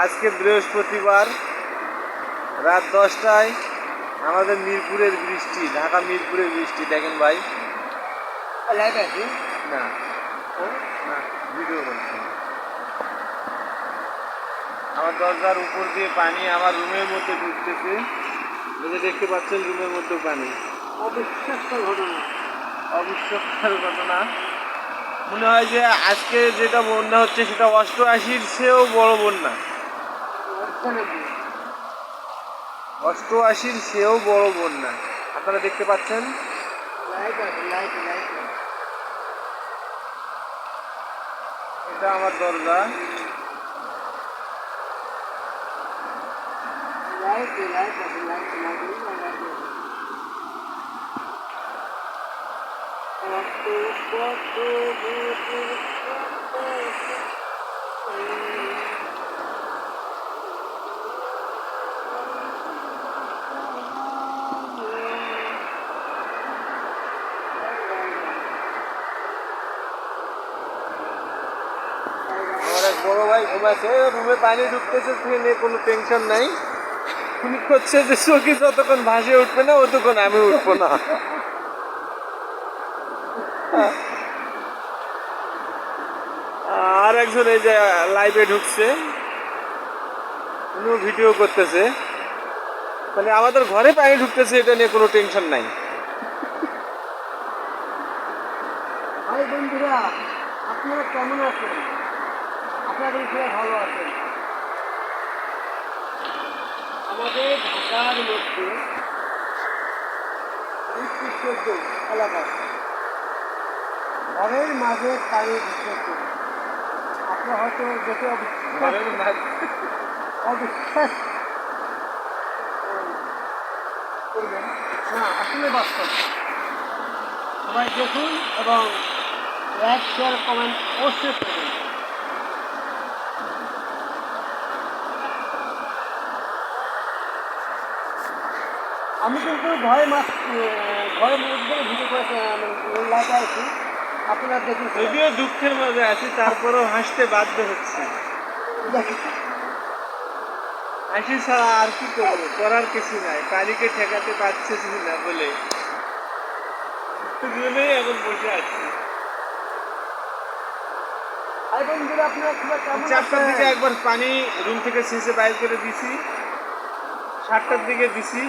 আজকে বৃহস্পতিবার রাত 10টায় আমাদের মিরপুরের বৃষ্টি, ঢাকা মিরপুরের বৃষ্টি। দেখেন ভাই, না না ভিডিও করছি। আমার দরজার উপর দিয়ে পানি আমার রুমের মধ্যে ঢুকতেছে। এই যে দেখতে পাচ্ছেন, রুমের মধ্যে পানি। অবিশ্বাস্যকর ঘটনা, অবিশ্বাস্যকর ঘটনা। মনে হয় যে আজকে যেটা বন্যা হচ্ছে সেটা 88-র চেয়েও বড় বন্যা। 88-র চেয়েও বড় বন্যা আপনারা দেখতে পাচ্ছেন। এটা আমার দরজা। আমার এক বড় ভাই ঘুমাচ্ছে, রুমে পানি ঢুকতেছে, নিয়ে কোনো টেনশন নাই। উনি করছে যে চোখে যতক্ষণ ভাসে উঠবে না ততক্ষণ আমি উঠবো না। আর একজন এই যে লাইভে ঢুকছে, উনিও ভিডিও করতেছে। মানে আমাদের ঘরে পানি ঢুকতেছে, এটা নিয়ে কোনো টেনশন নাই। ভাই বন্ধুরা, আপনারা কেমন আছেন? আপনাদের সবাই ভালো আছেন? আমাদের ঢাকার মধ্যে এলাকায় ঘরের মাঝে পানি ঢুকতেছে। আপনারা হয়তো দেখে অবিশ্বাস করবেন না, আসলে বাস্তব। সবাই দেখুন এবং লাইক, শেয়ার, কমেন্ট অবশ্যই করবেন। আমি কিন্তু ঘরের মধ্যে ভিডিও করে লাইভে আছি, আপনারা দেখুন। যদিও দুঃখের মাঝে আছি, তারপরেও হাসতে বাধ্য হচ্ছে। হাসি ছাড়া আর কি করবো, করার কিছু নাই। পানিকে ঠেকাতে পারছিস না বলে এখন বসে আছি। ভাই বন্ধুরা, আপনারা কেমন 4টার দিকে একবার পানি রুম থেকে শেষে বাইর করে দিছি, 7টার দিকে দিছি।